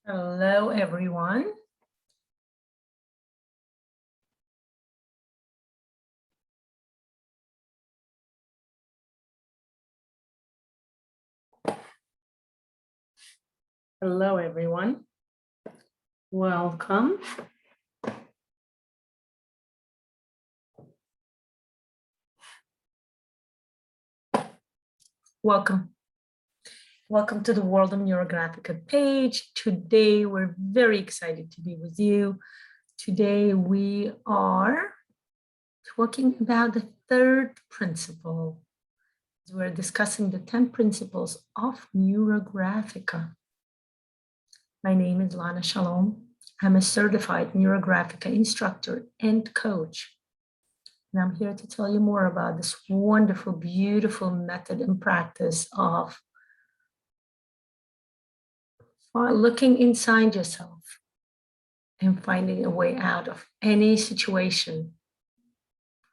Hello, everyone. Hello, everyone. Welcome. Welcome to the World of Neurographica page. Today, we're very excited to be with you. Today, we are talking about the third principle. We're discussing the 10 principles of Neurographica. My name is Lana. Shalom. I'm a certified Neurographica instructor and coach. And I'm here to tell you more about this wonderful, beautiful method and practice of looking inside yourself and finding a way out of any situation.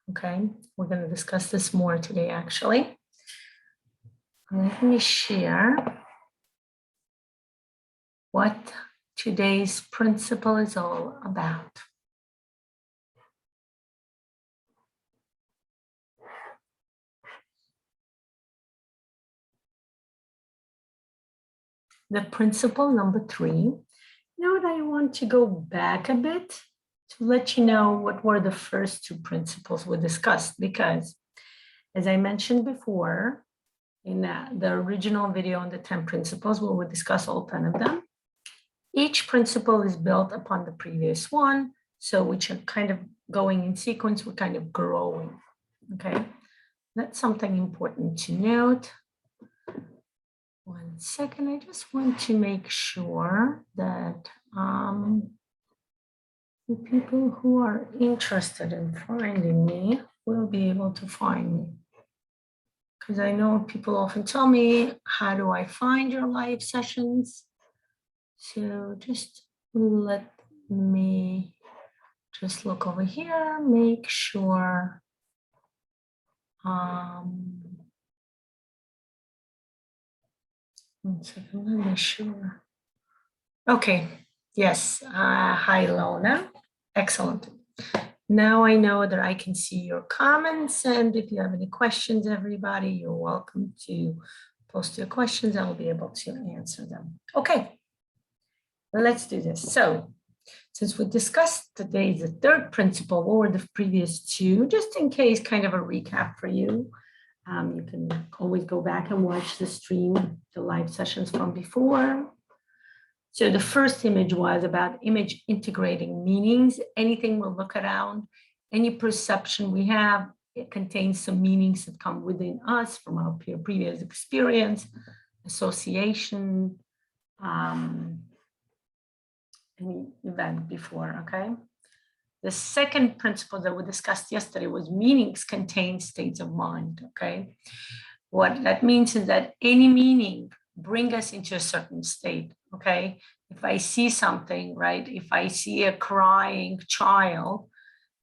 Okay, we're going to discuss this more today, actually. Let me share what today's principle is all about. The principle number 3. Now I want to go back a bit to let you know what were the first 2 principles we discussed, because as I mentioned before, in the original video on the 10 principles, where we discuss all 10 of them, each principle is built upon the previous one. So which are kind of going in sequence, we're kind of growing, okay? That's something important to note. One second, I just want to make sure that the people who are interested in finding me will be able to find me. Because I know people often tell me, how do I find your live sessions? So just let me just look over here, make sure. One second, let me sure. Okay, yes, hi Lana, excellent. Now I know that I can see your comments, and if you have any questions, everybody, you're welcome to post your questions. I will be able to answer them. Okay, let's do this. So since we discussed today the third principle, what were the previous 2, just in case, kind of a recap for you. You can always go back and watch the stream, the live sessions from before. So the first image was about image integrating meanings. Anything we'll look around, any perception we have, it contains some meanings that come within us from our previous experience, association, any event before, okay? The second principle that we discussed yesterday was meanings contain states of mind, okay? What that means is that any meaning bring us into a certain state, okay? If I see something, right? If I see a crying child,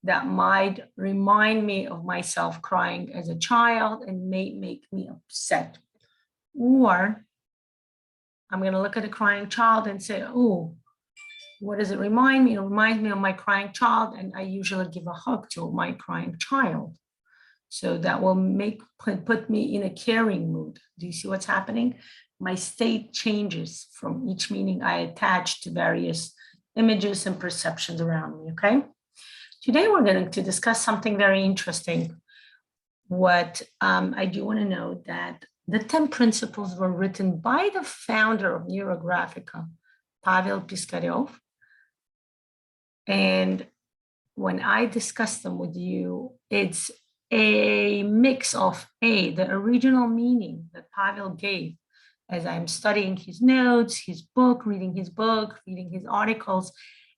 that might remind me of myself crying as a child and may make me upset. Or I'm gonna look at a crying child and say, oh, what does it remind me? It reminds me of my crying child, and I usually give a hug to my crying child. So that will put me in a caring mood. Do you see what's happening? My state changes from each meaning I attach to various images and perceptions around me, okay? Today we're going to discuss something very interesting. What I do want to know that the 10 principles were written by the founder of Neurographica, Pavel Piskaryov. And when I discuss them with you, it's a mix of the original meaning that Pavel gave as I'm studying his notes, his book, reading his articles,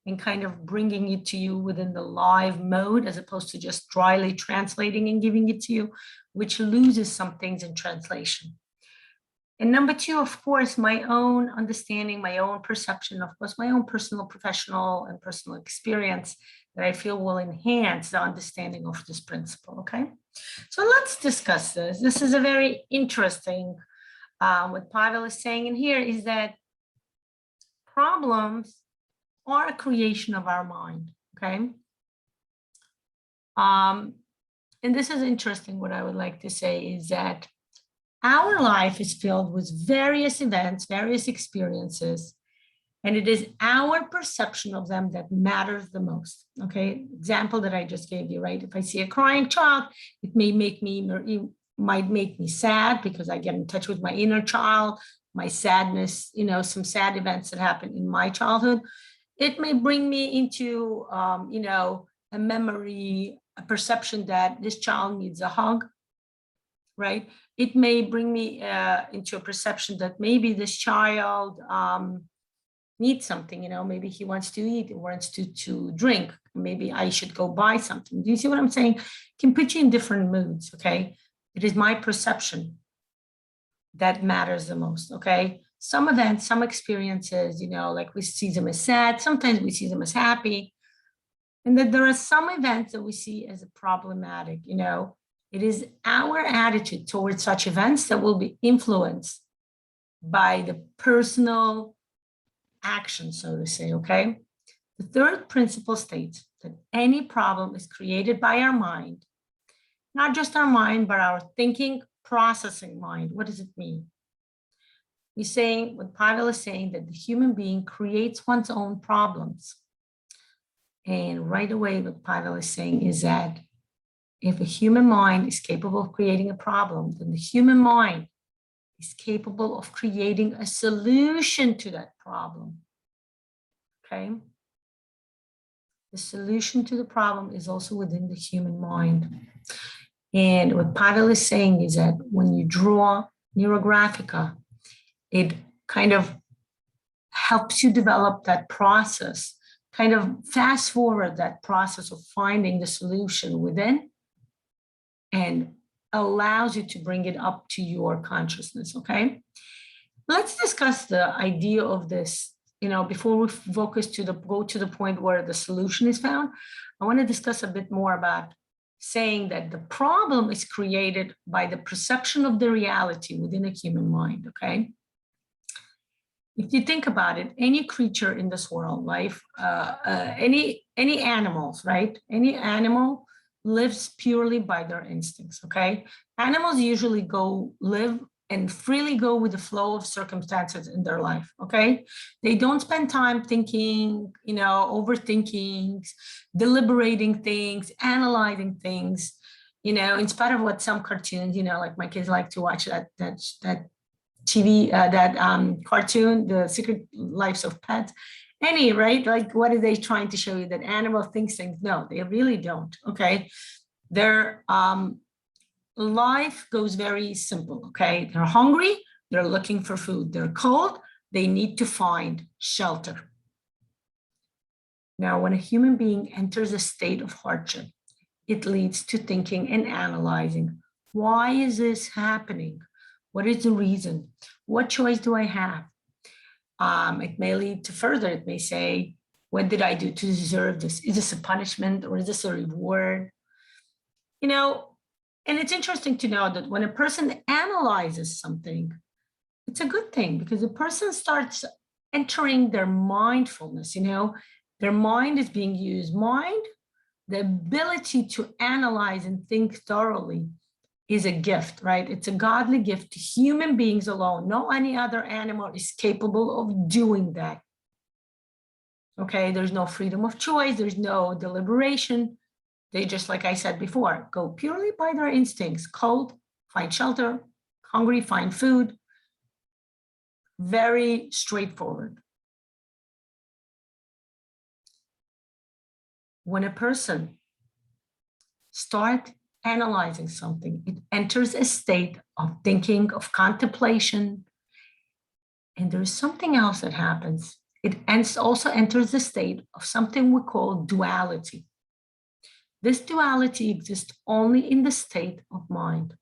and kind of bringing it to you within the live mode, as opposed to just dryly translating and giving it to you, which loses some things in translation. And number 2, of course, my own understanding, my own perception, of course, my own personal, professional, and personal experience that I feel will enhance the understanding of this principle, okay? So let's discuss this. This is a very interesting, what Pavel is saying in here is that problems are a creation of our mind, okay? And this is interesting. What I would like to say is that our life is filled with various events, various experiences, and it is our perception of them that matters the most, okay? Example that I just gave you, right? If I see a crying child, it may make me, or it might make me sad because I get in touch with my inner child, my sadness, you know, some sad events that happened in my childhood. It may bring me into, you know, a memory, a perception that this child needs a hug, right? It may bring me into a perception that maybe this child needs something, you know, maybe he wants to eat, or wants to drink, maybe I should go buy something. Do you see what I'm saying? It can put you in different moods, okay? It is my perception that matters the most, okay? Some events, some experiences, you know, like we see them as sad, sometimes we see them as happy, and that there are some events that we see as problematic, you know. It is our attitude towards such events that will be influenced by the personal action, so to say, okay? The third principle states that any problem is created by our mind, not just our mind, but our thinking, processing mind. What does it mean? He's saying, what Pavel is saying, that the human being creates one's own problems. And right away, what Pavel is saying is that if a human mind is capable of creating a problem, then the human mind is capable of creating a solution to that problem, okay? The solution to the problem is also within the human mind. And what Pavel is saying is that when you draw Neurographica, it kind of helps you develop that process, kind of fast forward that process of finding the solution within, and allows you to bring it up to your consciousness, okay? Let's discuss the idea of this, you know, before we go to the point where the solution is found. I want to discuss a bit more about saying that the problem is created by the perception of the reality within a human mind, okay? If you think about it, any creature in this world, life, any animals, right? Any animal lives purely by their instincts, okay? Animals usually live and freely go with the flow of circumstances in their life, okay? They don't spend time thinking, you know, overthinking, deliberating things, analyzing things, you know, in spite of what some cartoons, you know, like my kids like to watch that TV, cartoon, The Secret Lives of Pets. Right? Like, what are they trying to show you? That animal thinks things? No, they really don't, okay? Their life goes very simple, okay? They're hungry, they're looking for food. They're cold, they need to find shelter. Now, when a human being enters a state of hardship, it leads to thinking and analyzing. Why is this happening? What is the reason? What choice do I have? It may lead to further. It may say, what did I do to deserve this? Is this a punishment or is this a reward? You know, and it's interesting to know that when a person analyzes something, it's a good thing because the person starts entering their mindfulness, you know, their mind is being used. Mind, the ability to analyze and think thoroughly, is a gift, right? It's a godly gift to human beings alone. No any other animal is capable of doing that. Okay, there's no freedom of choice, there's no deliberation. They just, like I said before, go purely by their instincts. Cold, find shelter. Hungry, find food. Very straightforward. When a person starts analyzing something, it enters a state of thinking, of contemplation, and there's something else that happens. It also enters the state of something we call duality. This duality exists only in the state of mind.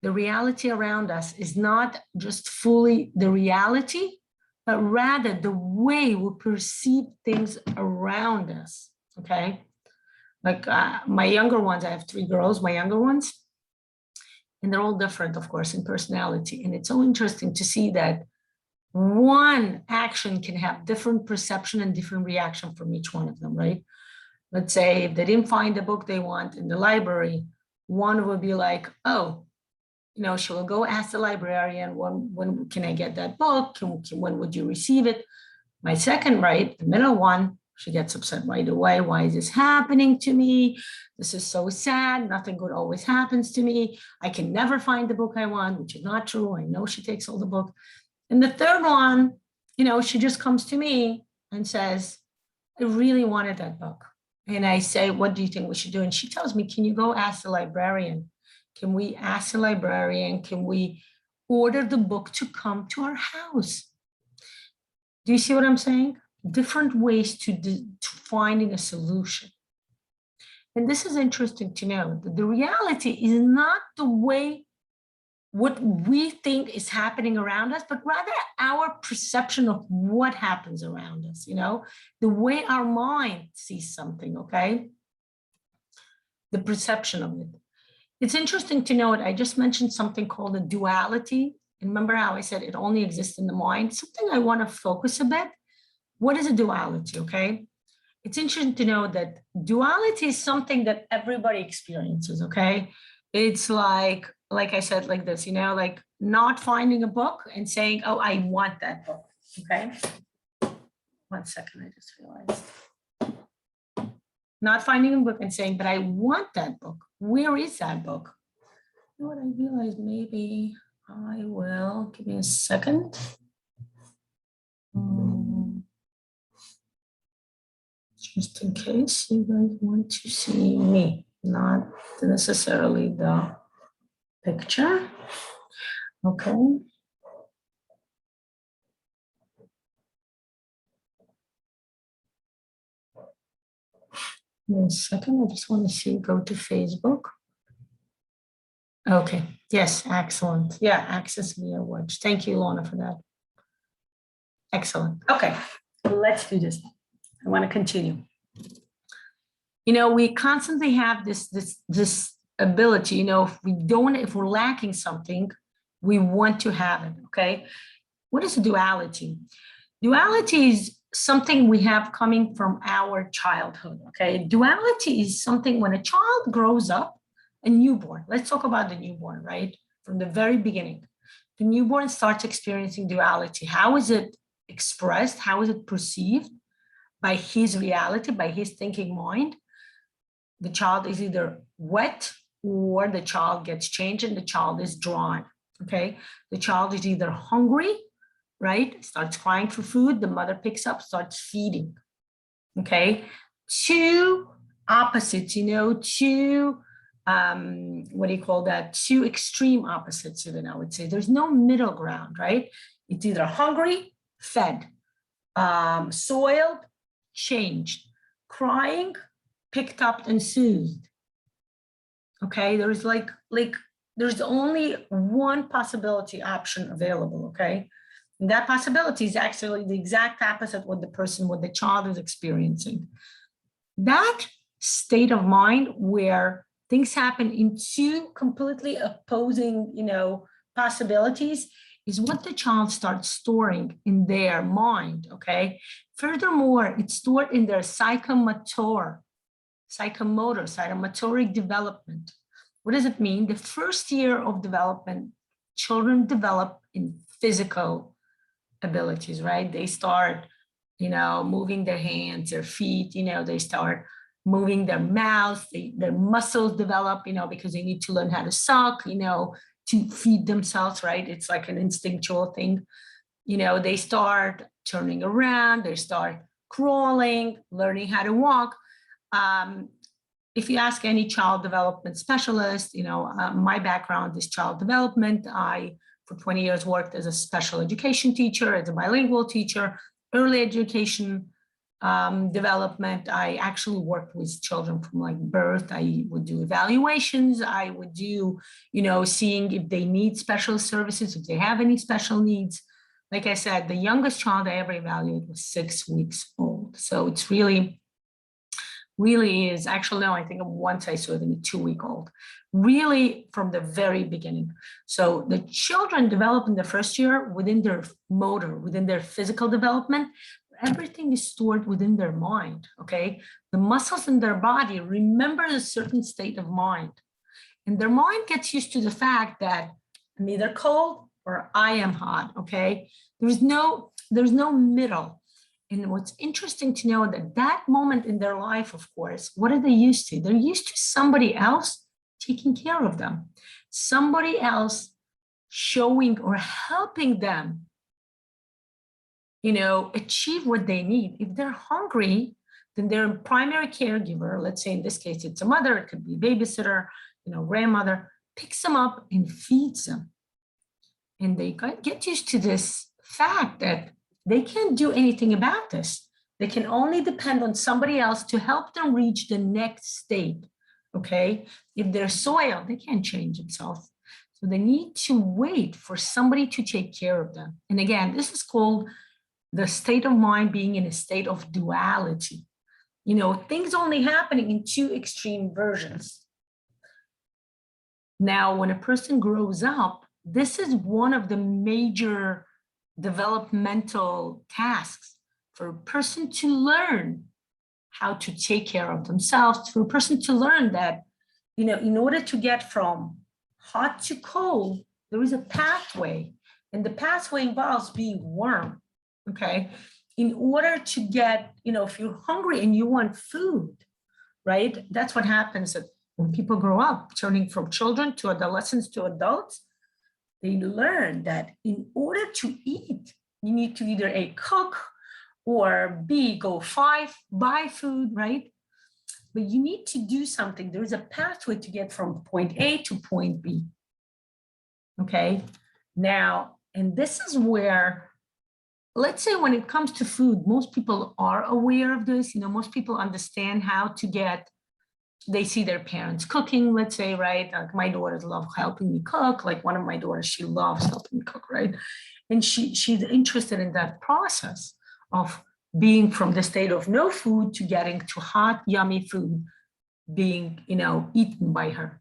The reality around us is not just fully the reality, but rather the way we perceive things around us, okay? Like my younger ones, I have 3 girls, my younger ones, and they're all different, of course, in personality. And it's so interesting to see that one action can have different perception and different reaction from each one of them, right? Let's say if they didn't find the book they want in the library, one would be like, oh, she will go ask the librarian, when can I get that book? When would you receive it? My second, right, the middle one, she gets upset right away. Why is this happening to me? This is so sad. Nothing good always happens to me. I can never find the book I want, which is not true. I know she takes all the book. And the third one, she just comes to me and says, I really wanted that book. And I say, what do you think we should do? And she tells me, can you go ask the librarian? Can we ask the librarian? Can we order the book to come to our house? Do you see what I'm saying? Different ways to finding a solution. And this is interesting to know that the reality is not the way what we think is happening around us, but rather our perception of what happens around us, the way our mind sees something, okay? The perception of it. It's interesting to note, I just mentioned something called a duality. And remember how I said it only exists in the mind? Something I want to focus a bit. What is a duality, okay? It's interesting to know that duality is something that everybody experiences, okay? It's like I said, like this, like not finding a book and saying, oh, I want that book, okay? 1 second, I just realized. Not finding a book and saying, but I want that book. Where is that book? You know what, I realized maybe I will, give me a second. Just in case you guys want to see me, not necessarily the picture. Okay. One second, I just want to see, go to Facebook. Okay, yes, excellent. Yeah, access via watch. Thank you, Lana, for that. Excellent. Okay, let's do this. I want to continue. We constantly have this ability, if we're lacking something, we want to have it, okay? What is a duality? Duality is something we have coming from our childhood, okay? Duality is something when a child grows up, a newborn, let's talk about the newborn, right? From the very beginning, the newborn starts experiencing duality. How is it expressed? How is it perceived? By his reality, by his thinking mind. The child is either wet or the child gets changed and the child is drawn, okay? The child is either hungry, right? Starts crying for food, the mother picks up, starts feeding, okay? Two opposites, two, what do you call that? Two extreme opposites, even I would say. There's no middle ground, right? It's either hungry, fed, soiled, changed, crying, picked up and soothed. Okay, there's there's only one possibility option available, okay? And that possibility is actually the exact opposite what the child is experiencing. That state of mind where things happen in two completely opposing, possibilities is what the child starts storing in their mind, okay? Furthermore, it's stored in their psychomotoric development. What does it mean? The first year of development, children develop in physical abilities, right? They start, moving their hands, their feet, they start moving their mouths, their muscles develop, because they need to learn how to suck, to feed themselves, right? It's like an instinctual thing. They start turning around, they start crawling, learning how to walk. If you ask any child development specialist, my background is child development. I, for 20 years, worked as a special education teacher, as a bilingual teacher, early education development. I actually worked with children from birth. I would do evaluations. I would do, seeing if they need special services, if they have any special needs. Like I said, the youngest child I ever evaluated was 6 weeks old. So it's really really is, actually, no, I think once I saw it in a 2-week-old, really from the very beginning. So the children develop in the first year within their motor, within their physical development, everything is stored within their mind, okay? The muscles in their body remember a certain state of mind. And their mind gets used to the fact that I'm either cold or I am hot, okay? There's no middle. And what's interesting to know that that moment in their life, of course, what are they used to? They're used to somebody else taking care of them, somebody else showing or helping them, achieve what they need. If they're hungry, then their primary caregiver, let's say in this case, it's a mother, it could be a babysitter, grandmother, picks them up and feeds them. And they get used to this fact that they can't do anything about this. They can only depend on somebody else to help them reach the next state, okay? If they're soiled, they can't change themselves. So they need to wait for somebody to take care of them. And again, this is called the state of mind being in a state of duality. Things only happening in two extreme versions. Now, when a person grows up, this is one of the major developmental tasks for a person to learn how to take care of themselves, for a person to learn that, in order to get from hot to cold, there is a pathway, and the pathway involves being warm, okay? In order to get, if you're hungry and you want food, right? That's what happens when people grow up, turning from children to adolescents to adults. They learn that in order to eat, you need to either A, cook, or B, go buy food, right? But you need to do something. There is a pathway to get from point A to point B, okay? Now, and this is where, let's say when it comes to food, most people are aware of this. Most people understand how to get, they see their parents cooking, let's say, right? Like my daughters love helping me cook. Like one of my daughters, she loves helping me cook, right? And she's interested in that process of being from the state of no food to getting to hot, yummy food being, eaten by her.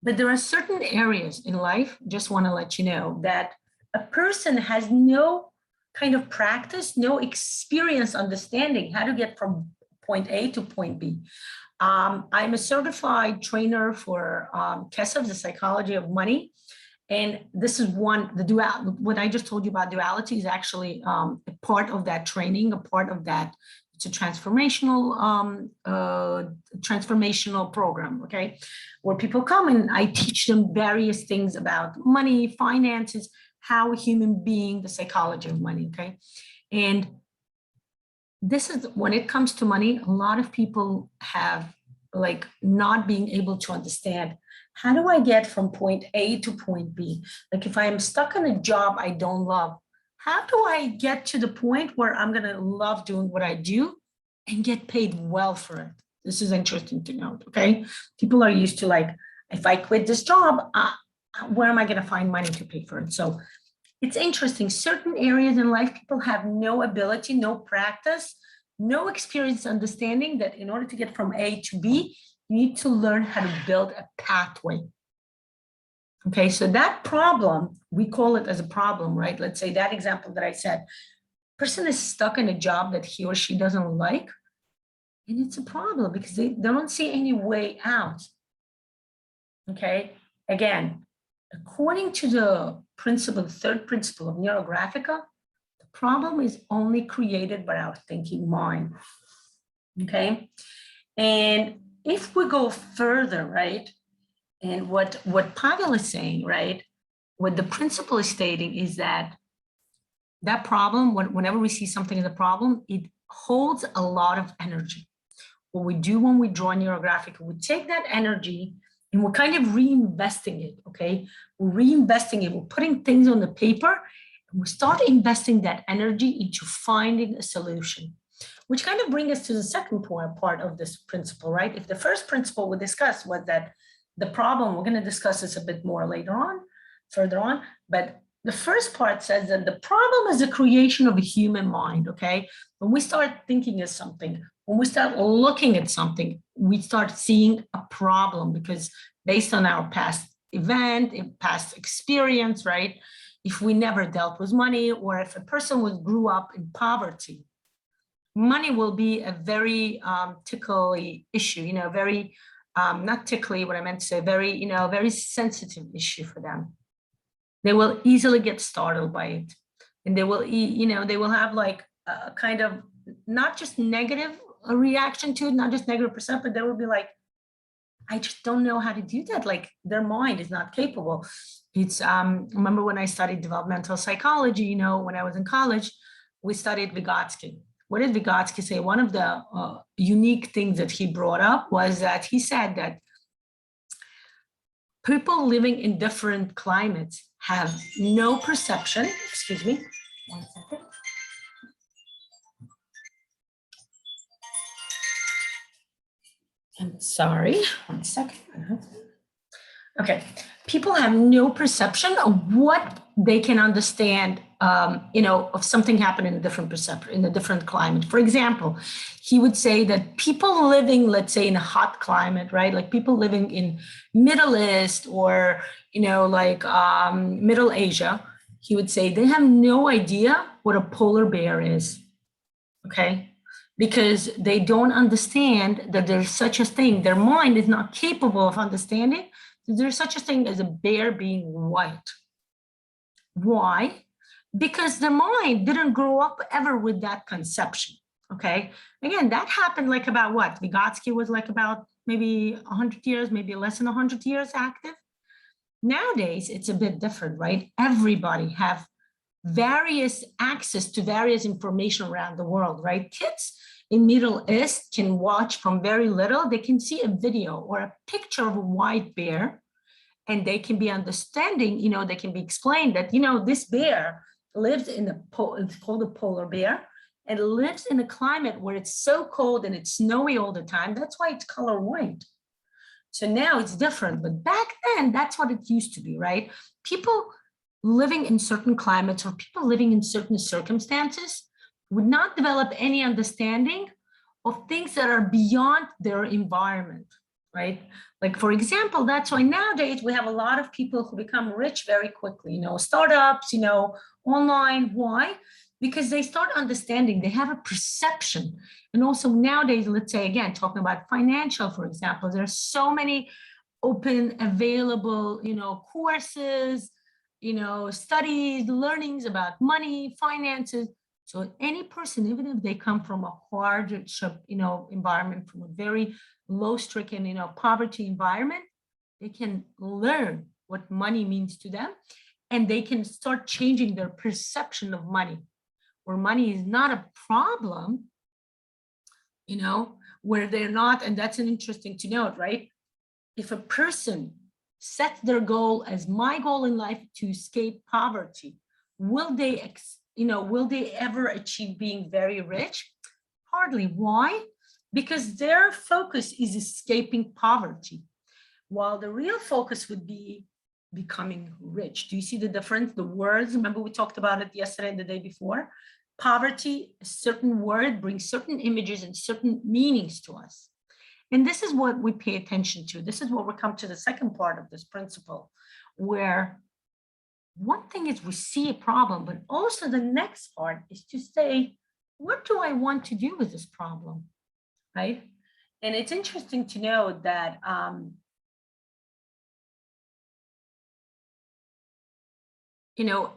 But there are certain areas in life, just want to let you know, that a person has no kind of practice, no experience understanding how to get from point A to point B. I'm a certified trainer for KESAV, the psychology of money. And this is what I just told you about duality is actually a part of that training, a part of that. It's a transformational program, okay? Where people come and I teach them various things about money, finances, how a human being, the psychology of money, okay? And this is, when it comes to money, a lot of people have like not being able to understand, how do I get from point A to point B? Like if I am stuck in a job I don't love, how do I get to the point where I'm going to love doing what I do and get paid well for it? This is interesting to note, okay? People are used to like, if I quit this job, where am I going to find money to pay for it? So it's interesting. Certain areas in life, people have no ability, no practice, no experience understanding that in order to get from A to B, you need to learn how to build a pathway. Okay, so that problem, we call it as a problem, right? Let's say that example that I said, person is stuck in a job that he or she doesn't like, and it's a problem because they don't see any way out. Okay, again, according to the third principle of Neurographica, the problem is only created by our thinking mind. Okay, and if we go further, right, and what Pavel is saying, right, what the principle is stating is that problem, whenever we see something in the problem, it holds a lot of energy. What we do when we draw Neurographic, we take that energy and we're kind of reinvesting it, okay? We're reinvesting it, we're putting things on the paper, and we start investing that energy into finding a solution, which kind of brings us to the second part of this principle, right? If the first principle we discussed was that the problem, we're going to discuss this a bit more further on, but the first part says that the problem is the creation of a human mind, okay? When we start thinking of something, When we start looking at something, we start seeing a problem because based on our past event, past experience, right? If we never dealt with money, or if a person grew up in poverty, money will be a very tickly issue, very, not tickly, what I meant to say, very, very sensitive issue for them. They will easily get startled by it. And they will, they will have like a kind of not just negative reaction to it, not just negative percent, but they will be like, I just don't know how to do that. Like their mind is not capable. It's, remember when I studied developmental psychology, when I was in college, we studied Vygotsky. What did Vygotsky say? One of the unique things that he brought up was that he said that people living in different climates have no perception. Excuse me, 1 second. I'm sorry, 1 second. Okay, people have no perception of what they can understand, of something happening in a different perception, in a different climate. For example, he would say that people living, let's say, in a hot climate, right? Like people living in Middle East or, like Middle Asia, he would say they have no idea what a polar bear is, okay? Because they don't understand that there's such a thing. Their mind is not capable of understanding there's such a thing as a bear being white. Why? Because the mind didn't grow up ever with that conception. Okay. Again, that happened like about what? Vygotsky was like about maybe 100 years, maybe less than 100 years active. Nowadays, it's a bit different, right? Everybody have various access to various information around the world, right? Kids in Middle East can watch from very little. They can see a video or a picture of a white bear, and they can be understanding, they can be explained that, this bear lives in it's called a polar bear, and lives in a climate where it's so cold and it's snowy all the time. That's why it's color white. So now it's different, but back then, that's what it used to be, right? People living in certain climates or people living in certain circumstances would not develop any understanding of things that are beyond their environment, right? Like, for example, that's why nowadays we have a lot of people who become rich very quickly, startups, online. Why? Because they start understanding, they have a perception. And also nowadays, let's say, again, talking about financial, for example, there are so many open, available, courses, studies, learnings about money, finances. So any person, even if they come from a hardship, environment, from a very low-stricken, poverty environment, they can learn what money means to them, and they can start changing their perception of money, where money is not a problem, where they're not, and that's an interesting to note, right? If a person sets their goal as my goal in life to escape poverty, will they ever achieve being very rich? Hardly. Why? Because their focus is escaping poverty, while the real focus would be becoming rich. Do you see the difference? The words, remember we talked about it yesterday and the day before? Poverty, a certain word brings certain images and certain meanings to us. And this is what we pay attention to. This is what we come to the second part of this principle, where one thing is we see a problem, but also the next part is to say, what do I want to do with this problem, right? And it's interesting to know that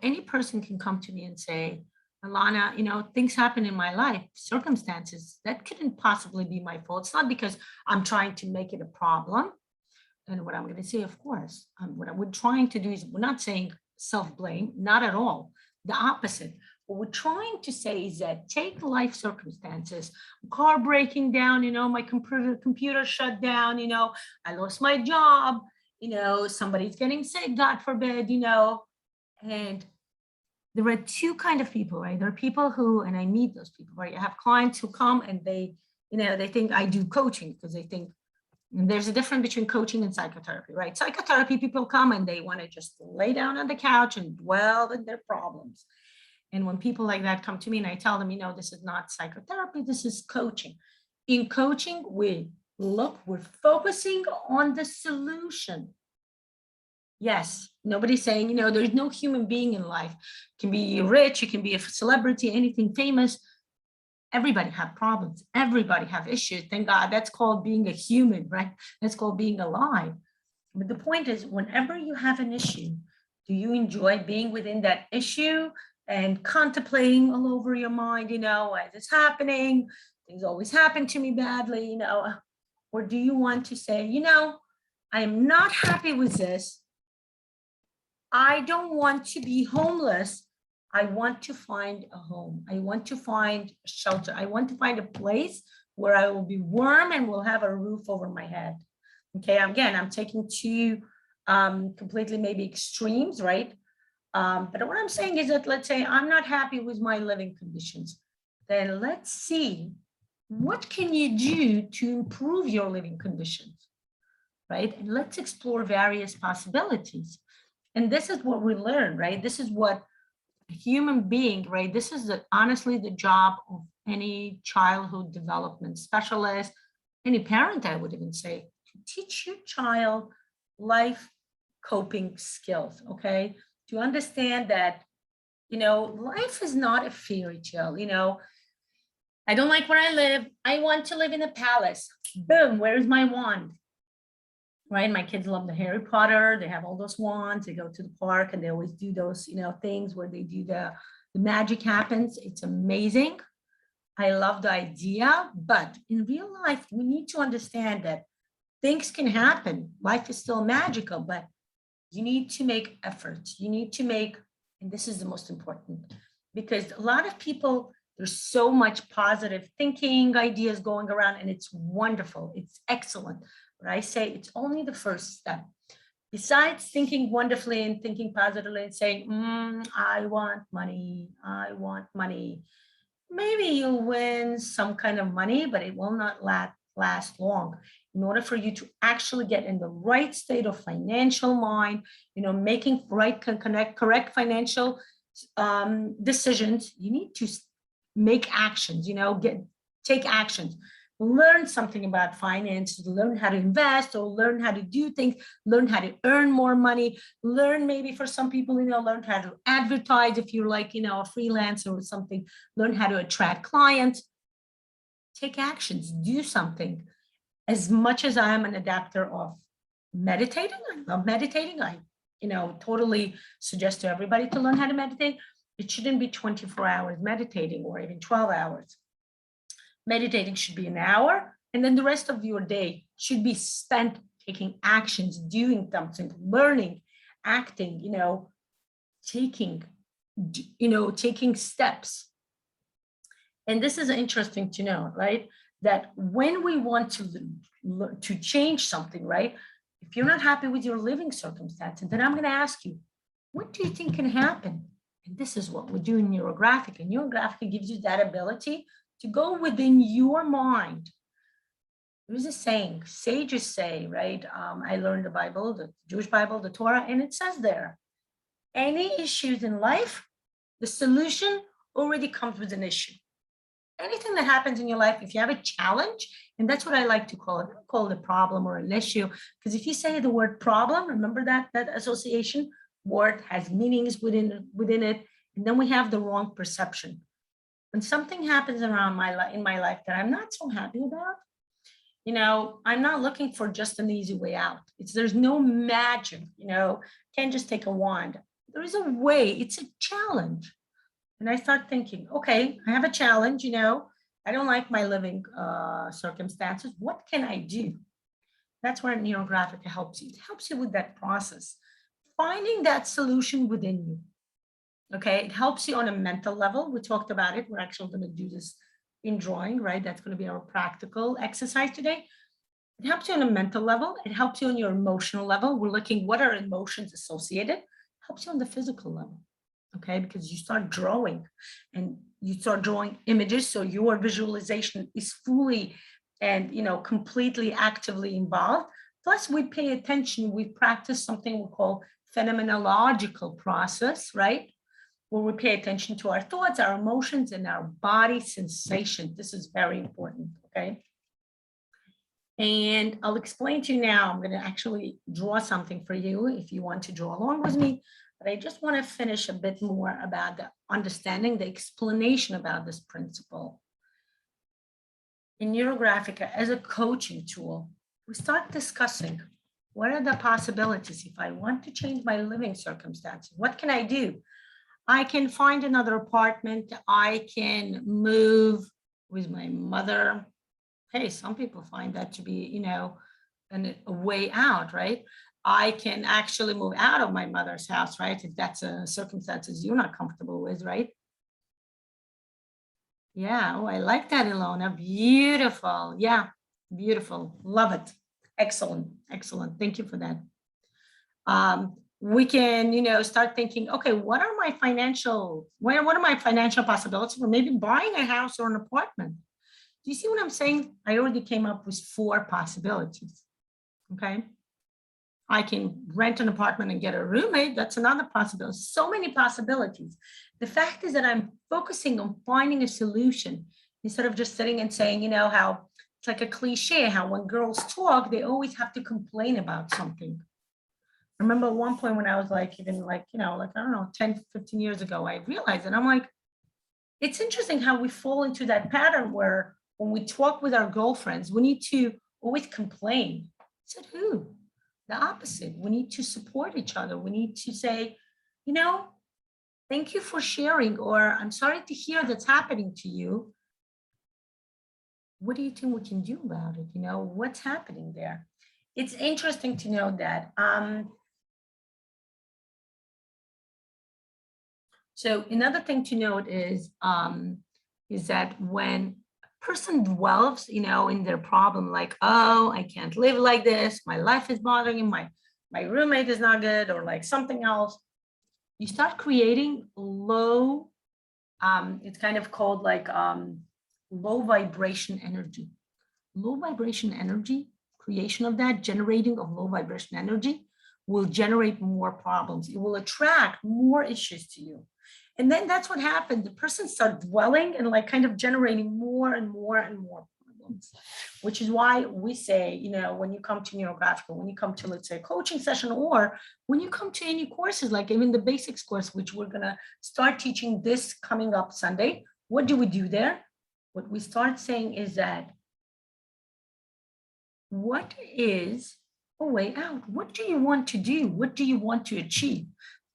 any person can come to me and say, Lana, things happen in my life, circumstances that couldn't possibly be my fault. It's not because I'm trying to make it a problem. And what I'm going to say, of course, what we're trying to do is, we're not saying self-blame, not at all. The opposite. What we're trying to say is that take life circumstances, car breaking down, my computer shut down, I lost my job, somebody's getting sick, God forbid, and there are two kind of people, right? There are people who, and I meet those people, right? I have clients who come and they think I do coaching because they think, and there's a difference between coaching and psychotherapy, right? Psychotherapy, people come and they want to just lay down on the couch and dwell in their problems. And when people like that come to me and I tell them, this is not psychotherapy, this is coaching. In coaching, we're focusing on the solution. Yes, nobody's saying, there's no human being in life. You can be rich, you can be a celebrity, anything famous. Everybody have problems. Everybody have issues. Thank God, that's called being a human, right? That's called being alive. But the point is, whenever you have an issue, do you enjoy being within that issue and contemplating all over your mind, why is this happening? Things always happen to me badly, or do you want to say, I am not happy with this. I don't want to be homeless. I want to find a home. I want to find a shelter. I want to find a place where I will be warm and will have a roof over my head. Okay, again, I'm taking two completely maybe extremes, right? But what I'm saying is that, let's say I'm not happy with my living conditions. Then let's see, what can you do to improve your living conditions, right? And let's explore various possibilities. And this is what we learn, right? This is what a human being, right? This is honestly the job of any childhood development specialist, any parent, I would even say, to teach your child life coping skills, okay? To understand that, life is not a fairy tale, I don't like where I live. I want to live in a palace. Boom, where's my wand? Right? My kids love the Harry Potter. They have all those wands. They go to the park and they always do those, things where they do the magic happens. It's amazing. I love the idea, but in real life, we need to understand that things can happen. Life is still magical, but you need to make efforts. You need to make, and this is the most important, because a lot of people, there's so much positive thinking ideas going around, and it's wonderful. It's excellent. But I say it's only the first step. Besides thinking wonderfully and thinking positively and saying, I want money, I want money. Maybe you'll win some kind of money, but it will not last long. In order for you to actually get in the right state of financial mind, making correct financial decisions, you need to make actions, take actions. Learn something about finance, learn how to invest or learn how to do things, learn how to earn more money, learn maybe for some people, learn how to advertise if you're like, a freelancer or something, learn how to attract clients, take actions, do something. As much as I am an adapter of meditating, I love meditating. I, totally suggest to everybody to learn how to meditate. It shouldn't be 24 hours meditating or even 12 hours. Meditating should be an hour, and then the rest of your day should be spent taking actions, doing something, learning, acting, taking steps. And this is interesting to know, right? That when we want to change something, right? If you're not happy with your living circumstances, then I'm going to ask you, what do you think can happen? And this is what we do in Neurographic. And Neurographic gives you that ability to go within your mind. There's a saying, sages say, right? I learned the Bible, the Jewish Bible, the Torah, and it says there, any issues in life, the solution already comes with an issue. Anything that happens in your life, if you have a challenge, and that's what I like to call it, I don't call it a problem or an issue, because if you say the word problem, remember that association word has meanings within it, and then we have the wrong perception. When something happens around in my life that I'm not so happy about, I'm not looking for just an easy way out. There's no magic, can't just take a wand. There is a way, it's a challenge. And I start thinking, okay, I have a challenge, I don't like my living circumstances. What can I do? That's where Neurographica helps you. It helps you with that process, finding that solution within you. Okay, it helps you on a mental level. We talked about it. We're actually going to do this in drawing, right? That's going to be our practical exercise today. It helps you on a mental level. It helps you on your emotional level. We're looking what are emotions associated. It helps you on the physical level. Okay, because you start drawing and you start drawing images, so your visualization is fully and completely actively involved. Plus, we pay attention. We practice something we call phenomenological process, right? Where we pay attention to our thoughts, our emotions, and our body sensation. This is very important. Okay. And I'll explain to you now. I'm going to actually draw something for you if you want to draw along with me. But I just want to finish a bit more about the understanding, the explanation about this principle. In Neurographica, as a coaching tool, we start discussing what are the possibilities if I want to change my living circumstances. What can I do? I can find another apartment. I can move with my mother. Hey, some people find that to be, a way out, right? I can actually move out of my mother's house, right? If that's a circumstances you're not comfortable with, right? Yeah, oh, I like that, Ilona. Beautiful. Yeah, beautiful. Love it. Excellent. Excellent. Thank you for that. We can, start thinking, okay, what are my what are my financial possibilities for maybe buying a house or an apartment? Do you see what I'm saying? I already came up with 4 possibilities. Okay. I can rent an apartment and get a roommate. That's another possibility. So many possibilities. The fact is that I'm focusing on finding a solution instead of just sitting and saying, how it's like a cliche, how when girls talk, they always have to complain about something. I remember at one point when I was like, even like, I don't know, 10, 15 years ago, I realized, and I'm like, it's interesting how we fall into that pattern where when we talk with our girlfriends, we need to always complain. I said, who? The opposite. We need to support each other. We need to say, thank you for sharing, or I'm sorry to hear that's happening to you. What do you think we can do about it? What's happening there? It's interesting to know that. So another thing to note is that when a person dwells, in their problem, like, oh, I can't live like this, my life is bothering me, my roommate is not good, or like something else, you start creating low, it's kind of called like low vibration energy. Low vibration energy, creation of that, generating of low vibration energy will generate more problems. It will attract more issues to you. And then that's what happened. The person starts dwelling and like kind of generating more and more and more problems, which is why we say, when you come to Neurographica, when you come to, let's say, a coaching session, or when you come to any courses, like even the basics course, which we're going to start teaching this coming up Sunday, what do we do there? What we start saying is that, what is a way out? What do you want to do? What do you want to achieve?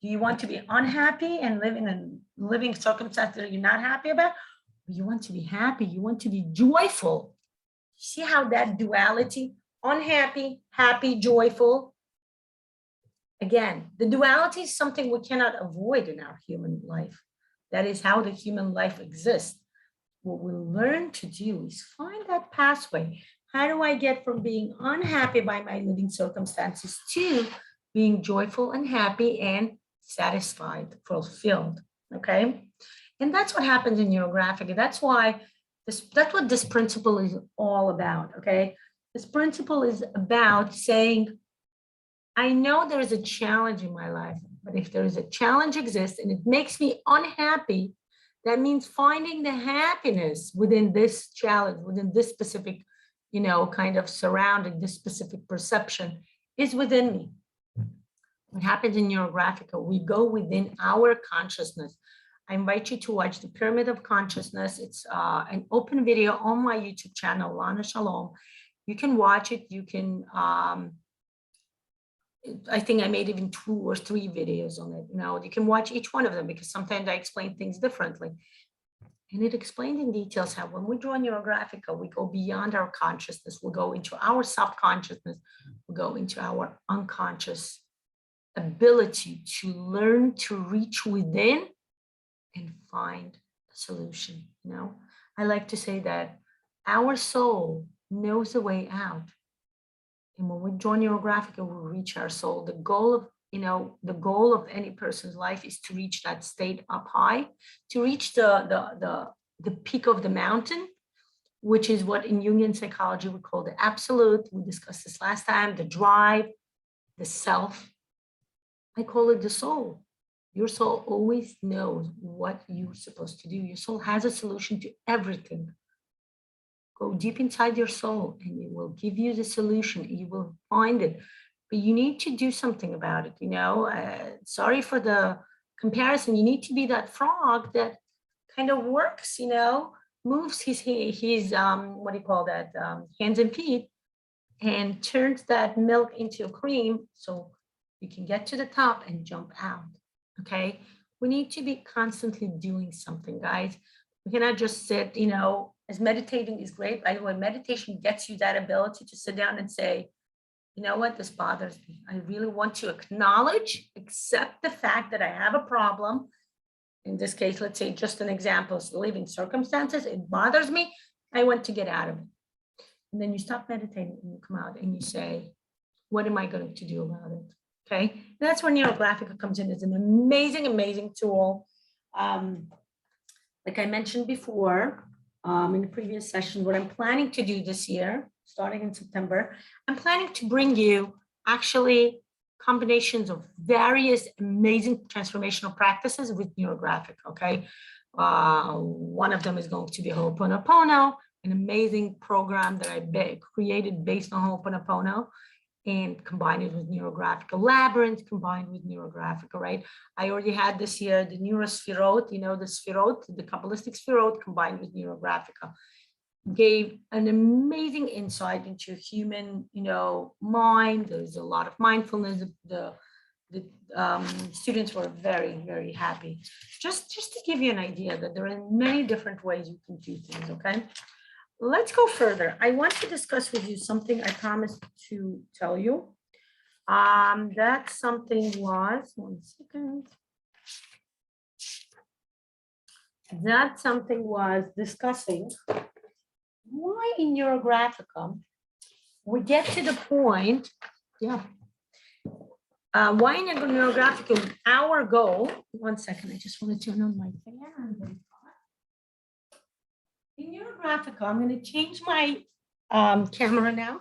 Do you want to be unhappy and live in a living circumstance that you're not happy about? Or you want to be happy? You want to be joyful? See how that duality, unhappy, happy, joyful. Again, the duality is something we cannot avoid in our human life. That is how the human life exists. What we learn to do is find that pathway. How do I get from being unhappy by my living circumstances to being joyful and happy and satisfied, fulfilled? Okay. And that's what happens in Neurographic. That's why that's what this principle is all about. Okay. This principle is about saying, I know there is a challenge in my life, but if there is a challenge exists and it makes me unhappy, that means finding the happiness within this challenge, within this specific, kind of surrounding, this specific perception is within me. What happens in Neurographica, we go within our consciousness. I invite you to watch the Pyramid of Consciousness. It's an open video on my YouTube channel, Lana Shalom. You can watch it. You can, I think I made even 2 or 3 videos on it. You can watch each one of them because sometimes I explain things differently. And it explained in details how when we draw Neurographica, we go beyond our consciousness. We'll go into our subconsciousness. We'll go into our unconscious ability to learn to reach within and find a solution. I like to say that our soul knows the way out. And when we join Neurographica, we reach our soul. The goal of any person's life is to reach that state up high, to reach the peak of the mountain, which is what in Jungian psychology we call the absolute. We discussed this last time, the drive, the self. I call it the soul. Your soul always knows what you're supposed to do. Your soul has a solution to everything. go deep inside your soul and it will give you the solution. You will find it, but you need to do something about it. Sorry for the comparison. You need to be that frog that kind of works, moves his what do you call that, hands and feet, and turns that milk into a cream so you can get to the top and jump out. Okay, we need to be constantly doing something, guys. We cannot just sit, as meditating is great. By the way, meditation gets you that ability to sit down and say, you know what, this bothers me. I really want to acknowledge, accept the fact that I have a problem. In this case, let's say just an example, living circumstances, it bothers me. I want to get out of it. And then you stop meditating and you come out and you say, what am I going to do about it? Okay, and that's where NeuroGraphica comes in. It's an amazing, amazing tool. Like I mentioned before, in the previous session, what I'm planning to do this year, starting in September, I'm planning to bring you actually combinations of various amazing transformational practices with NeuroGraphic, okay? One of them is going to be Ho'oponopono, an amazing program that I created based on Ho'oponopono, and combine it with NeuroGraphica Labyrinth, combined with NeuroGraphica, right? I already had this year the Neurosphirot, the Sphirot, the Kabbalistic Sphirot combined with NeuroGraphica. Gave an amazing insight into human, mind. There's a lot of mindfulness. The students were very, very happy. Just to give you an idea that there are many different ways you can do things, okay? Let's go further. I want to discuss with you something I promised to tell you. That something was, one second. That something was discussing why in NeuroGraphica we get to the point, why in NeuroGraphica our goal, one second, I just want to turn on my fan. In NeuroGraphica, I'm going to change my camera now.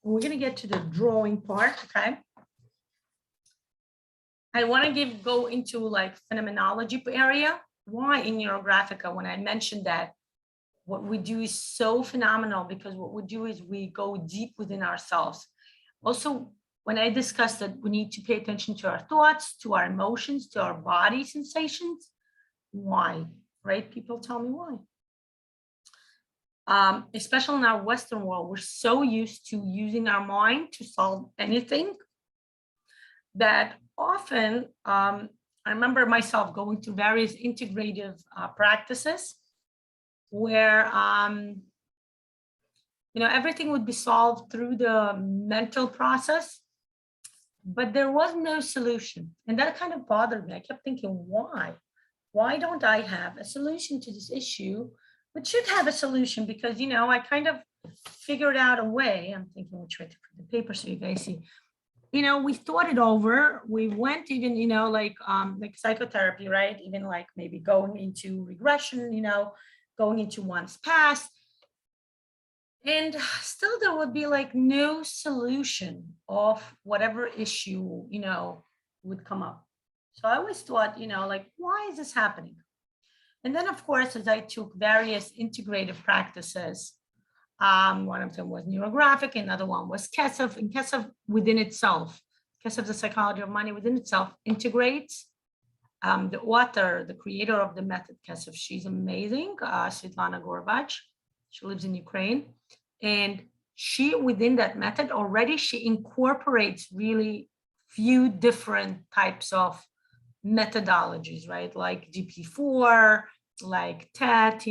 And we're going to get to the drawing part, okay? I want to go into like phenomenology area. Why in NeuroGraphica, when I mentioned that what we do is so phenomenal, because what we do is we go deep within ourselves. Also, when I discussed that we need to pay attention to our thoughts, to our emotions, to our body sensations, why, right? People tell me why. Especially in our Western world, we're so used to using our mind to solve anything that often, I remember myself going through various integrative practices where, everything would be solved through the mental process, but there was no solution. And that kind of bothered me. I kept thinking, why? Why don't I have a solution to this issue? But should have a solution, because, I kind of figured out a way. I'm thinking which way to put the paper so you guys see. We thought it over. We went even, like psychotherapy, right? Even like maybe going into regression, going into one's past. And still there would be like no solution of whatever issue, would come up. So I always thought, like, why is this happening? And then, of course, as I took various integrative practices, one of them was NeuroGraphic, another one was Kesef, and Kesef within itself, Kesef, the psychology of money within itself, integrates. The author, the creator of the method, Kesef, she's amazing, Lana. She lives in Ukraine. And she, within that method already, she incorporates really few different types of methodologies, right? Like GP4, like TET,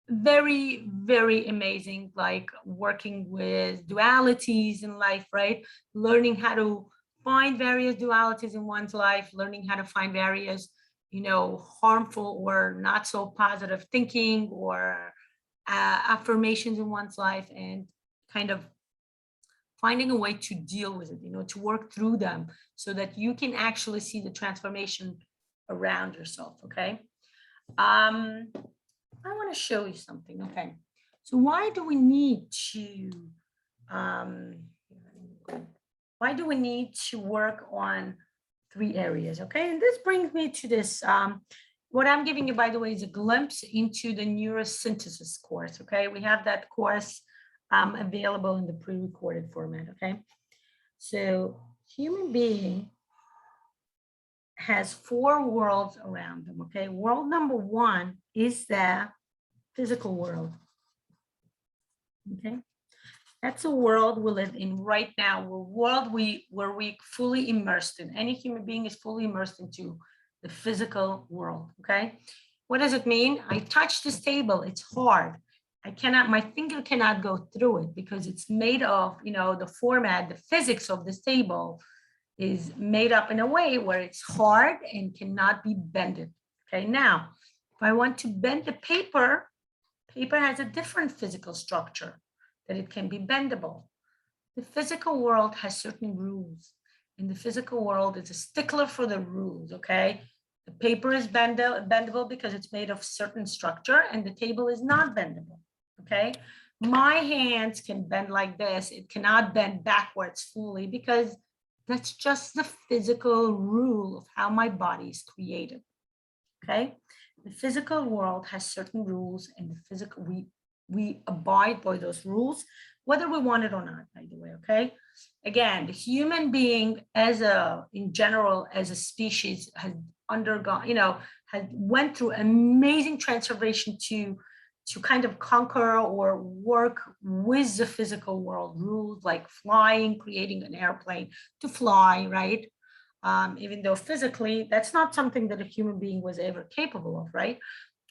very, very amazing, like working with dualities in life, right? Learning how to find various dualities in one's life, learning how to find various, harmful or not so positive thinking or affirmations in one's life, and kind of finding a way to deal with it, to work through them so that you can actually see the transformation around yourself, okay? I want to show you something, okay? So why do we need to, work on 3 areas, okay? And this brings me to this, what I'm giving you, by the way, is a glimpse into the neurosynthesis course, okay? We have that course available in the pre-recorded format, okay? So human being has 4 worlds around them, okay? World number 1 is the physical world, okay? That's a world we live in right now, where we fully immersed in. Any human being is fully immersed into the physical world, okay? What does it mean? I touch this table, it's hard. My finger cannot go through it because it's made of, the format, the physics of this table is made up in a way where it's hard and cannot be bended, okay? Now, if I want to bend the paper has a different physical structure that it can be bendable. The physical world has certain rules, and the physical world is a stickler for the rules, okay? The paper is bendable because it's made of certain structure, and the table is not bendable, okay? My hands can bend like this. It cannot bend backwards fully because that's just the physical rule of how my body is created, okay? The physical world has certain rules, and the physical, we abide by those rules, whether we want it or not, by the way, okay? Again, the human being in general, as a species, has undergone, has went through amazing transformation to kind of conquer or work with the physical world rules, like flying, creating an airplane to fly, right? Even though physically, that's not something that a human being was ever capable of, right?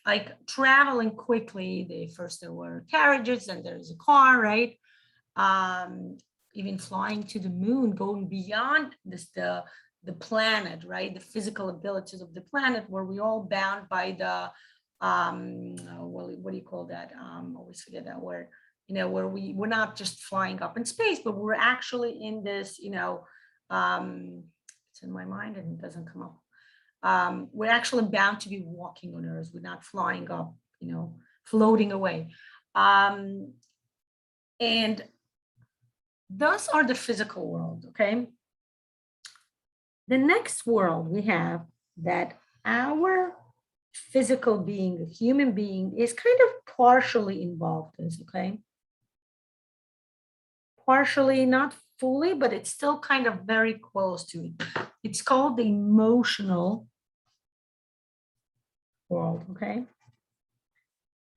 Like traveling quickly, first there were carriages and there's a car, right? Even flying to the moon, going beyond the planet, right? The physical abilities of the planet, where we all bound by the, what do you call that? Always forget that word, where we're not just flying up in space, but we're actually in this, it's in my mind and it doesn't come up. We're actually bound to be walking on Earth. We're not flying up, floating away. And those are the physical world, okay? The next world we have that our physical being, the human being, is kind of partially involved in, okay? Partially, not fully, but it's still kind of very close to it. It's called the emotional world, okay?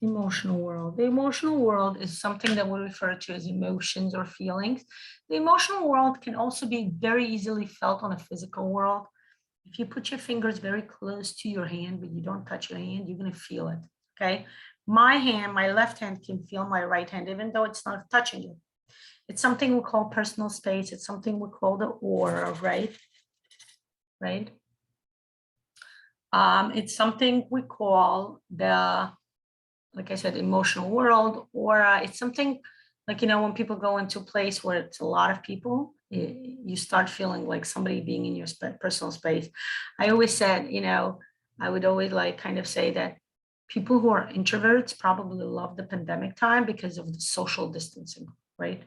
Emotional world. The emotional world is something that we refer to as emotions or feelings. The emotional world can also be very easily felt on a physical world. If you put your fingers very close to your hand, but you don't touch your hand, you're going to feel it, okay? My hand, my left hand can feel my right hand, even though it's not touching it. It's something we call personal space. It's something we call the aura, right? Right? It's something we call the, like I said, emotional world, aura. It's something like, when people go into a place where it's a lot of people, you start feeling like somebody being in your personal space. I always said, I would always like kind of say that people who are introverts probably love the pandemic time because of the social distancing, right?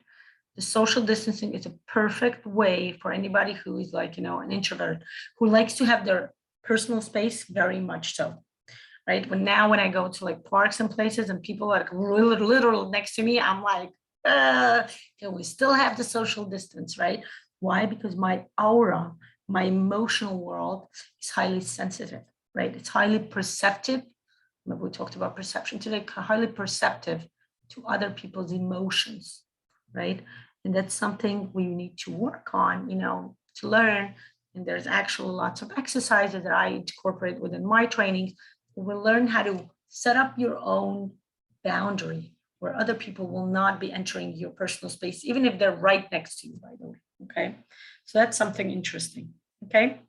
The social distancing is a perfect way for anybody who is like, an introvert, who likes to have their personal space, very much so, right? When I go to like parks and places and people are like literal next to me, I'm like, can we still have the social distance, right? Why? Because my aura, my emotional world is highly sensitive, right? It's highly perceptive. Remember, we talked about perception today, highly perceptive to other people's emotions, right? And that's something we need to work on, to learn. And there's actually lots of exercises that I incorporate within my trainings. We'll learn how to set up your own boundary where other people will not be entering your personal space, even if they're right next to you, by the way, okay? So that's something interesting, okay?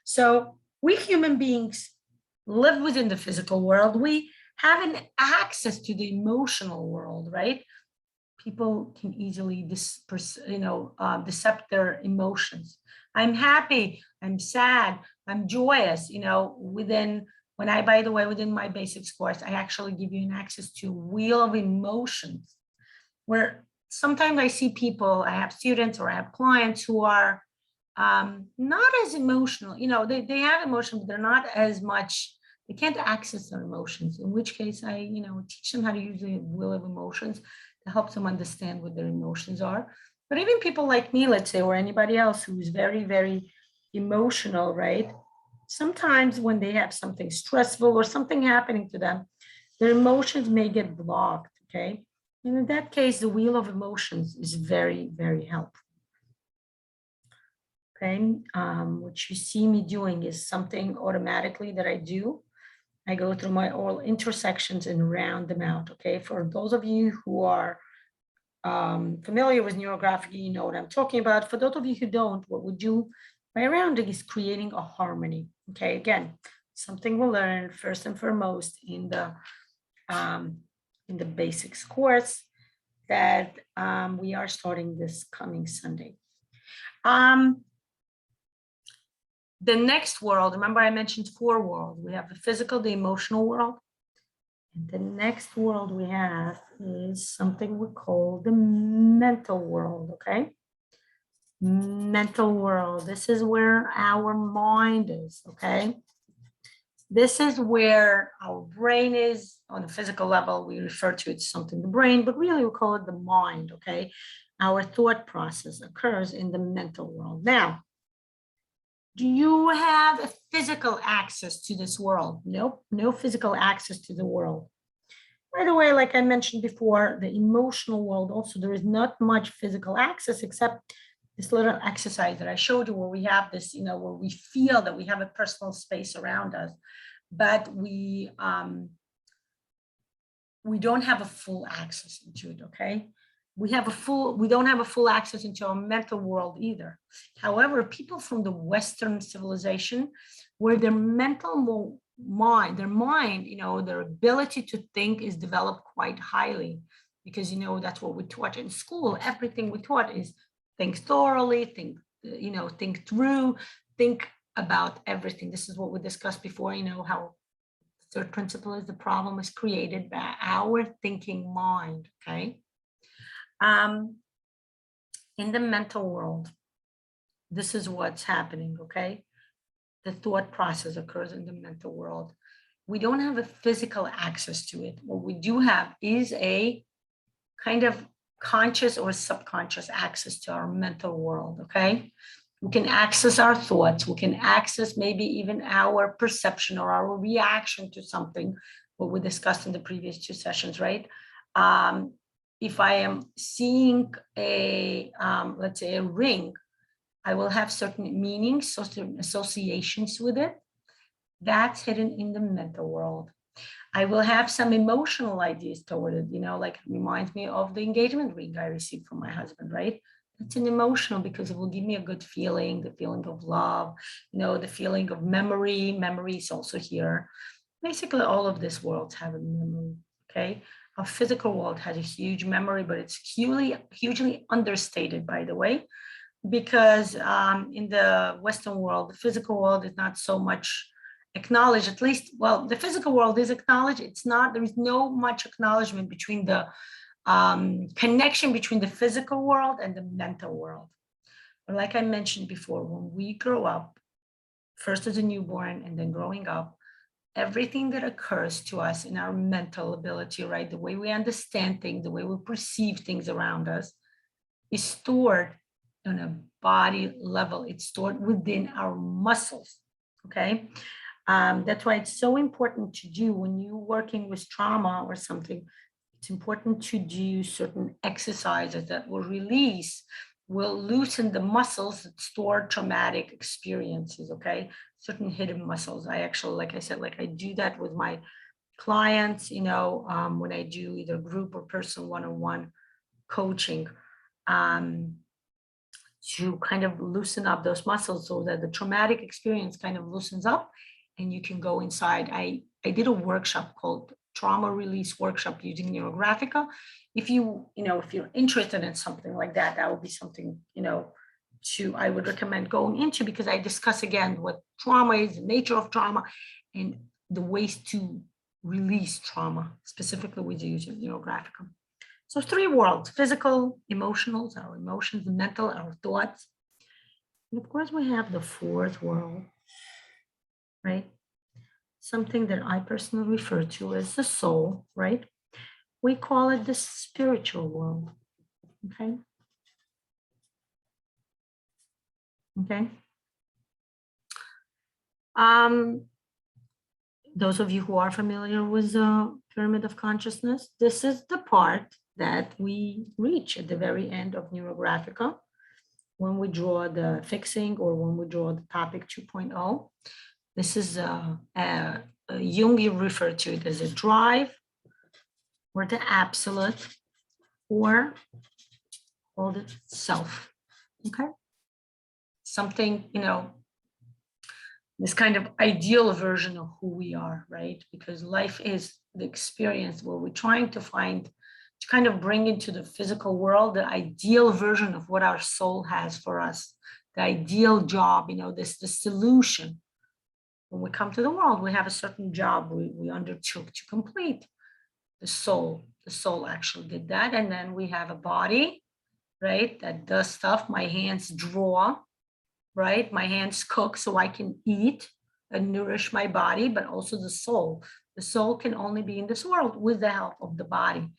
So we human beings live within the physical world. We have an access to the emotional world, right? People can easily decept their emotions. I'm happy, I'm sad, I'm joyous, within my basics course, I actually give you an access to wheel of emotions, where sometimes I see people, I have students or I have clients who are not as emotional, they have emotion, but they're not as much, They can't access their emotions, in which case I, teach them how to use the wheel of emotions to help them understand what their emotions are. But even people like me, let's say, or anybody else who's very, very emotional, right? Sometimes when they have something stressful or something happening to them, their emotions may get blocked, okay? And in that case, the wheel of emotions is very, very helpful. Okay, what you see me doing is something automatically that I do. I go through my all intersections and round them out, okay? For those of you who are familiar with Neurographica, you know what I'm talking about. For those of you who don't, what we do by rounding is creating a harmony, okay? Again, something we'll learn first and foremost in the basics course that we are starting this coming Sunday. The next world, remember I mentioned 4 worlds. We have the physical, the emotional world. And the next world we have is something we call the mental world, okay? Mental world. This is where our mind is, okay? This is where our brain is. On the physical level, we refer to it as something, the brain, but really we call it the mind, okay? Our thought process occurs in the mental world. Now, do you have a physical access to this world? Nope, no physical access to the world. By the way, like I mentioned before, the emotional world also, there is not much physical access except this little exercise that I showed you where we have this, where we feel that we have a personal space around us, but we don't have a full access into it, okay? We don't have a full access into our mental world either. However, people from the Western civilization, where their mental mind, their ability to think is developed quite highly, because that's what we taught in school. Everything we taught is think thoroughly, think through, think about everything. This is what we discussed before, how the third principle is the problem is created by our thinking mind, okay? In the mental world, this is what's happening, okay? The thought process occurs in the mental world. We don't have a physical access to it. What we do have is a kind of conscious or subconscious access to our mental world, okay? We can access our thoughts. We can access maybe even our perception or our reaction to something, what we discussed in the previous 2 sessions, right? If I am seeing let's say a ring, I will have certain meanings, certain associations with it. That's hidden in the mental world. I will have some emotional ideas toward it, like it reminds me of the engagement ring I received from my husband, right? It's an emotional because it will give me a good feeling, the feeling of love, the feeling of memory. Memory is also here. Basically, all of this worlds have a memory, okay? Our physical world has a huge memory, but it's hugely understated, by the way, because in the Western world, the physical world is not so much acknowledged, at least, well, the physical world is acknowledged. There is no much acknowledgement between the connection between the physical world and the mental world. But like I mentioned before, when we grow up, first as a newborn and then growing up, everything that occurs to us in our mental ability, right? The way we understand things, the way we perceive things around us is stored on a body level. It's stored within our muscles, okay? That's why it's so important to do when you're working with trauma or something. It's important to do certain exercises that will loosen the muscles that store traumatic experiences, okay? Certain hidden muscles. I actually, like I said, I do that with my clients, when I do either group or person one-on-one coaching, to kind of loosen up those muscles so that the traumatic experience kind of loosens up and you can go inside. I did a workshop called Trauma Release Workshop using Neurographica. If you're interested in something like that, that would be something, I would recommend going into, because I discuss again what trauma is, the nature of trauma, and the ways to release trauma, specifically with the use of Neurographica. So 3 worlds: physical, emotional, our emotions, mental, our thoughts. And of course, we have the 4th world, right? something that I personally refer to as the soul, right? We call it the spiritual world, okay? Okay. Those of you who are familiar with the pyramid of consciousness, this is the part that we reach at the very end of Neurographica when we draw the fixing or when we draw the topic 2.0. This is Jung referred to it as a drive or the absolute or called it self, okay? Something, you know, this kind of ideal version of who we are, right? Because life is the experience where we're trying to find, to kind of bring into the physical world the ideal version of what our soul has for us, the ideal job, you know, the solution. When we come to the world, we have a certain job we undertook to complete. The soul actually did that. And then we have a body, right, that does stuff. My hands draw, right? My hands cook so I can eat and nourish my body, but also the soul. The soul can only be in this world with the help of the body.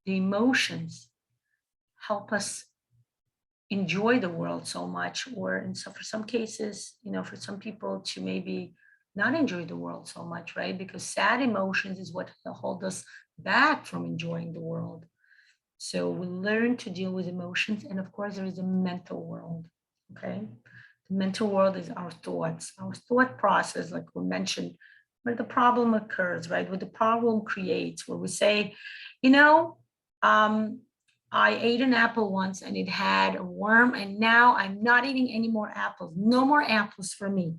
The emotions help us enjoy the world so much, or for some cases, you know, for some people to maybe not enjoy the world so much, right? Because sad emotions is what hold us back from enjoying the world. So we learn to deal with emotions. And of course, there is a mental world, okay? The mental world is our thoughts, our thought process, like we mentioned, where the problem occurs, right? Where the problem creates, where we say, you know, I ate an apple once and it had a worm, and now I'm not eating any more apples. No more apples for me.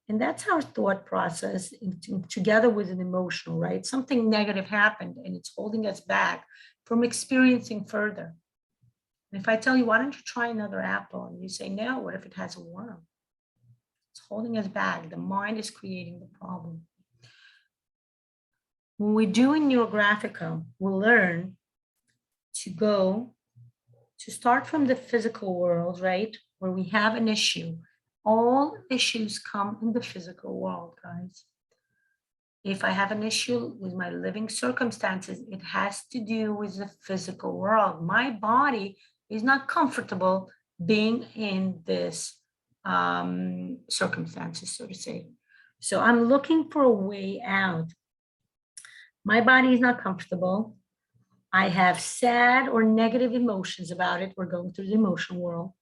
And that's our thought process together with an emotional, right? Something negative happened and it's holding us back from experiencing further. And if I tell you, why don't you try another apple? And you say, no, what if it has a worm? It's holding us back. The mind is creating the problem. When we do in Neurographica, we'll learn to start from the physical world, right? Where we have an issue. All issues come in the physical world, guys. If I have an issue with my living circumstances, it has to do with the physical world. My body is not comfortable being in this circumstances, so to say. So I'm looking for a way out. My body is not comfortable. I have sad or negative emotions about it. We're going through the emotional world.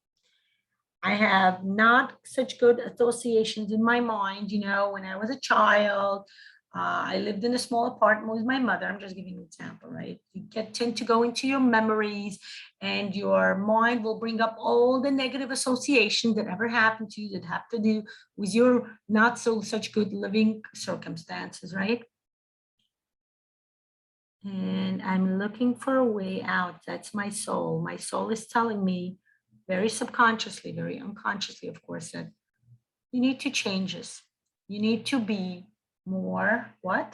I have not such good associations in my mind. You know, when I was a child, I lived in a small apartment with my mother. I'm just giving you an example, right? You tend to go into your memories and your mind will bring up all the negative associations that ever happened to you that have to do with your not so such good living circumstances, right? And I'm looking for a way out. That's my soul. My soul is telling me very subconsciously, very unconsciously, of course, that you need to change this. You need to be more, what?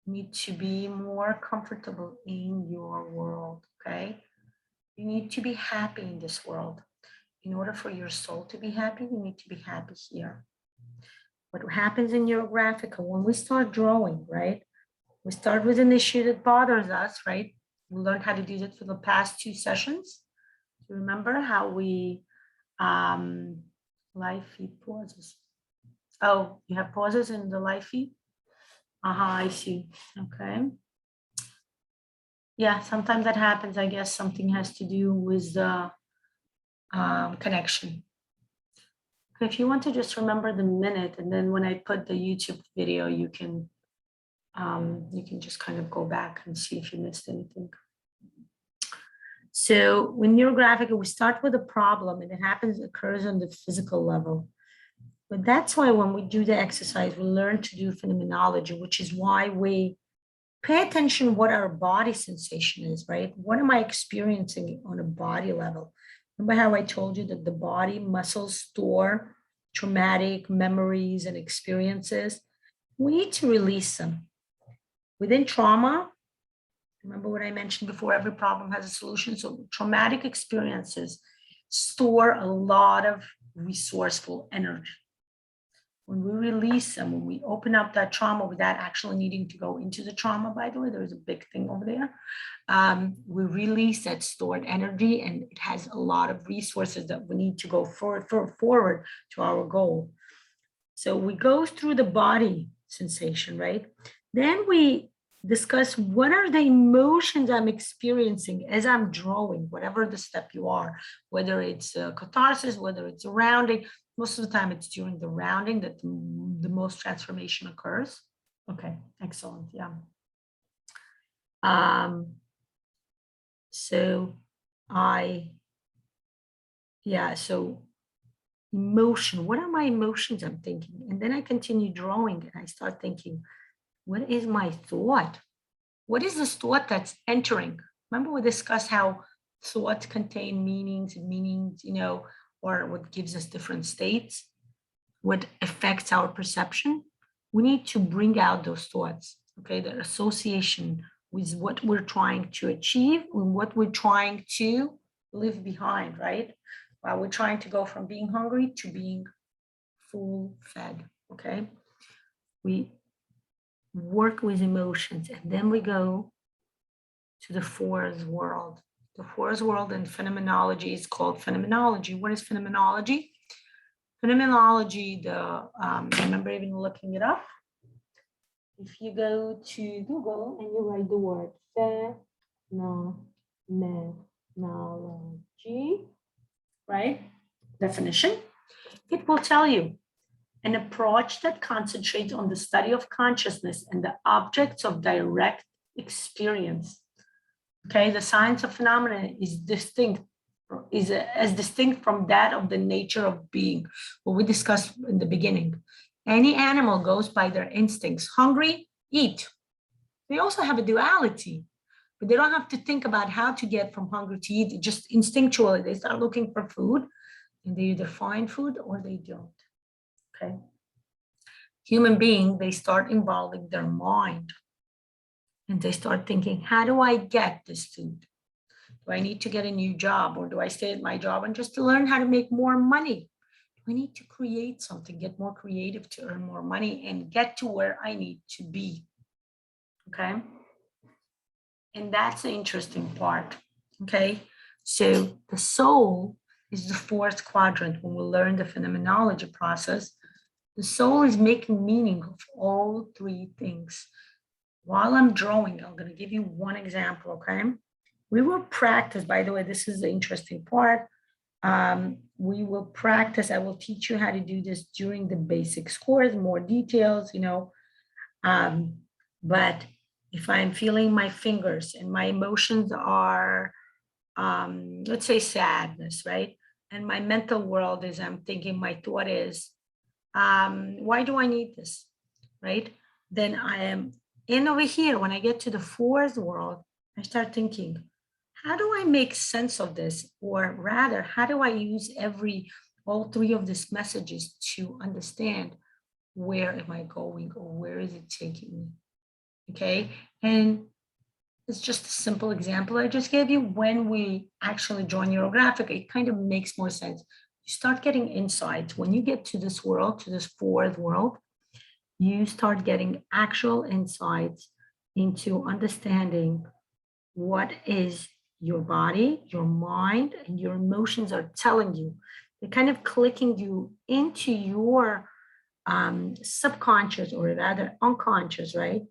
You need to be more comfortable in your world, okay? You need to be happy in this world. In order for your soul to be happy, you need to be happy here. What happens in Neurographica, when we start drawing, right? We start with an issue that bothers us, right? We learned how to do that for the past 2 sessions. You remember how we live feed pauses? Oh, you have pauses in the live feed? I see. Okay. Yeah, sometimes that happens. I guess something has to do with the connection. If you want to just remember the minute, and then when I put the YouTube video, you can just kind of go back and see if you missed anything. So when Neurographic, we start with a problem and it occurs on the physical level. But that's why when we do the exercise, we learn to do phenomenology, which is why we pay attention what our body sensation is, right? What am I experiencing on a body level? Remember how I told you that the body muscles store traumatic memories and experiences? We need to release them. Within trauma, remember what I mentioned before, every problem has a solution. So traumatic experiences store a lot of resourceful energy. when we release them, when we open up that trauma without actually needing to go into the trauma, by the way, there's a big thing over there. We release that stored energy, and it has a lot of resources that we need to go forward to our goal. So we go through the body sensation, right? Then we discuss what are the emotions I'm experiencing as I'm drawing, whatever the step you are, whether it's catharsis, whether it's a rounding. Most of the time it's during the rounding that the most transformation occurs. Okay, excellent, yeah. So emotion, what are my emotions I'm thinking? And then I continue drawing and I start thinking, what is my thought? What is this thought that's entering? Remember we discussed how thoughts contain meanings, or what gives us different states, what affects our perception. We need to bring out those thoughts, okay, the association with what we're trying to achieve and what we're trying to leave behind, right? While we're trying to go from being hungry to being full fed, okay? We work with emotions, and then we go to the fourth world. The fourth world in phenomenology is called phenomenology. What is phenomenology? Phenomenology, I remember even looking it up. If you go to Google and you write the word phenomenology, right? Definition, it will tell you an approach that concentrates on the study of consciousness and the objects of direct experience. Okay, the science of phenomena is as distinct from that of the nature of being, what we discussed in the beginning. Any animal goes by their instincts. Hungry, eat. They also have a duality, but they don't have to think about how to get from hungry to eat. Just instinctually, they start looking for food, and they either find food or they don't. Okay. Human being, they start involving their mind, and they start thinking, how do I get this food? Do I need to get a new job, or do I stay at my job and just to learn how to make more money? Do I need to create something, get more creative to earn more money and get to where I need to be? Okay. And that's the interesting part. Okay. So the soul is the fourth quadrant. When we learn the phenomenology process, the soul is making meaning of all three things. While I'm drawing, I'm going to give you one example, okay? We will practice, by the way, this is the interesting part. We will practice, I will teach you how to do this during the basics course, more details, but if I'm feeling my fingers and my emotions are, let's say sadness, right? And my mental world is, I'm thinking, my thought is, why do I need this, right? Then I am in over here. When I get to the fourth world, I start thinking, how do I make sense of this? Or rather, how do I use all three of these messages to understand where am I going or where is it taking me? Okay. And it's just a simple example I just gave you. When we actually join Neurographic, it kind of makes more sense. You start getting insights. When you get to this world, to this fourth world, you start getting actual insights into understanding what is your body, your mind, and your emotions are telling you. They're kind of clicking you into your subconscious, or rather unconscious, right?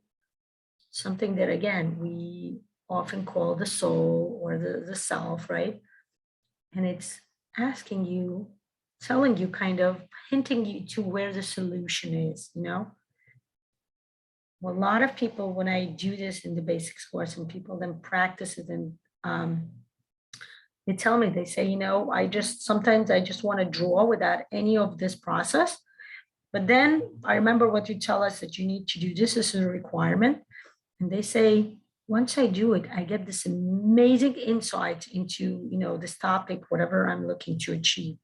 Something that, again, we often call the soul or the self, right? And it's asking you, telling you, kind of hinting you to where the solution is, Well, a lot of people, when I do this in the basics course and people then practice it, and they tell me, they say, sometimes I just want to draw without any of this process. But then I remember what you tell us, that you need to do this as a requirement. And they say, once I do it, I get this amazing insight into, this topic, whatever I'm looking to achieve.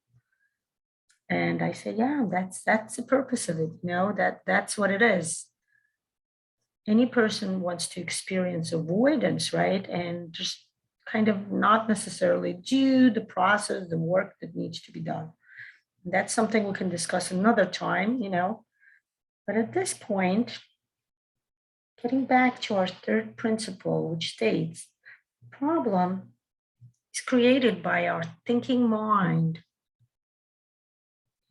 And I say, yeah, that's the purpose of it. That's what it is. Any person wants to experience avoidance, right? And just kind of not necessarily do the process, the work that needs to be done. That's something we can discuss another time, you know. But at this point, getting back to our third principle, which states, problem is created by our thinking mind.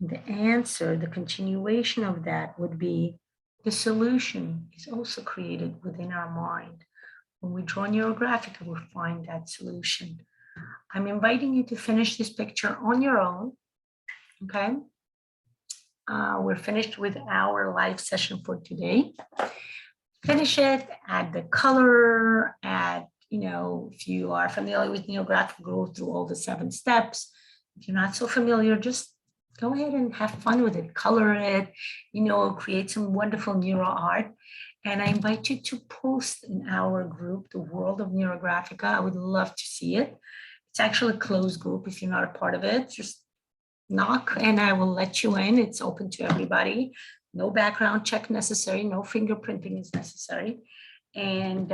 The answer, the continuation of that would be the solution is also created within our mind. When we draw Neurographica, we'll find that solution. I'm inviting you to finish this picture on your own, okay? We're finished with our live session for today. Finish it, add the color, add, you know, if you are familiar with Neurographic, go through all the 7 steps. If you're not so familiar, just go ahead and have fun with it, color it, you know, create some wonderful neuro art. And I invite you to post in our group, The World of Neurographica. I would love to see it. It's actually a closed group. If you're not a part of it, just knock and I will let you in. It's open to everybody. No background check necessary. No fingerprinting is necessary. And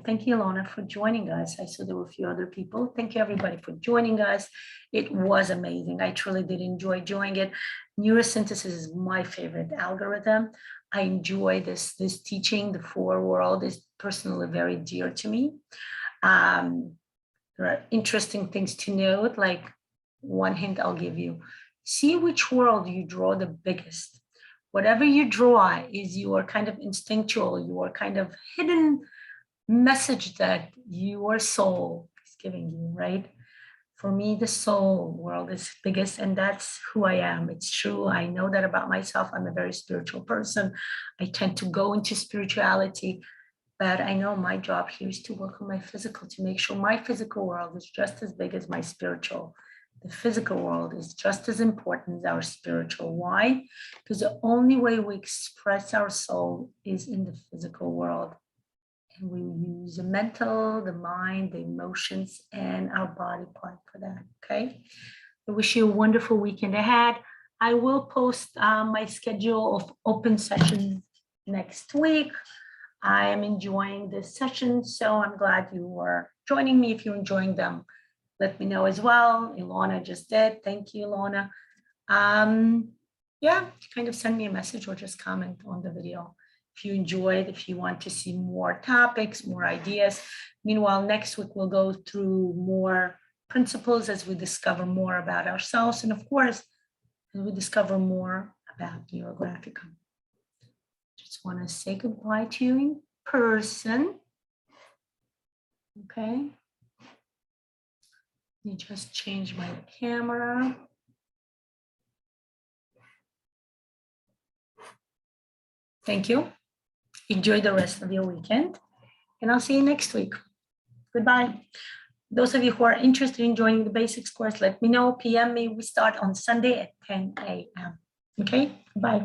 thank you, Lana, for joining us. I saw there were a few other people. Thank you, everybody, for joining us. It was amazing. I truly did enjoy doing it. Neurosynthesis is my favorite algorithm. I enjoy this teaching. The 4 world is personally very dear to me. There are interesting things to note, like one hint I'll give you. See which world you draw the biggest. Whatever you draw is your kind of instinctual, your kind of hidden message that your soul is giving you, right? For me, the soul world is biggest, and that's who I am. It's true. I know that about myself. I'm a very spiritual person. I tend to go into spirituality, but I know my job here is to work on my physical, to make sure my physical world is just as big as my spiritual. The physical world is just as important as our spiritual. Why? Because the only way we express our soul is in the physical world. And we use the mental, the mind, the emotions, and our body part for that, okay? I wish you a wonderful weekend ahead. I will post my schedule of open sessions next week. I am enjoying this session, so I'm glad you are joining me. If you're enjoying them, let me know as well. Ilona just did. Thank you, Ilona. Kind of send me a message or just comment on the video if you enjoyed, if you want to see more topics, more ideas. Meanwhile, next week we'll go through more principles as we discover more about ourselves, and of course, as we discover more about Neurographica. Just want to say goodbye to you in person. Okay. Let me just change my camera. Thank you. Enjoy the rest of your weekend, and I'll see you next week. Goodbye. Those of you who are interested in joining the basics course, let me know. PM me. We start on Sunday at 10 a.m. Okay, bye.